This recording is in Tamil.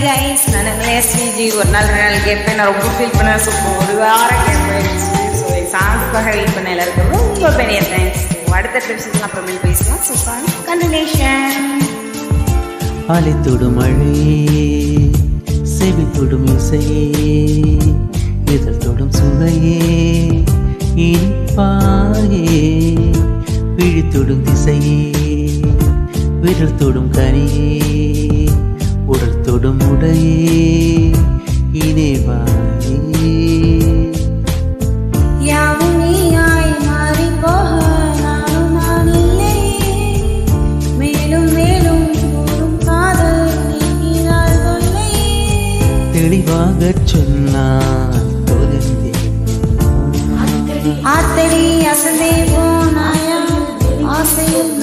கைஸ், நான் எஸ்விஜி. ஒரு நாள் 2 நாள் கேட்பேன், நான் ரொம்ப ஃபீல் பண்ணேன். ஸோ ஒரு வாரம் கேட்பேன். ஸோ சாங்ஸ்க்காக வெயிட் பண்ண எல்லாருக்கும் ரொம்ப பெரிய தேங்க்ஸ். அடுத்த விஷயத்தில் அப்புறமேல் பேசலாம். So song continuation. அலை தொடும் மழையே, செவி தொடும் இசையே, இதழ் தொடும் சுவையே, இனிப்பாயே, விழி தொடும் திசையே, விரல் தொடும் கனியே, உடல் தொடும் உடையே, இணைவாயே. யாவும் நீயாய் மாறி போக நானும் நான் இல்லை. மேலும் மேலும் கூறும் காதல் நீங்கினால் தொல்லை. தெளிவாகச் சொன்னால் தொலைந்தேன். ஆத்தடி அசதே போனாயா ஆசையில்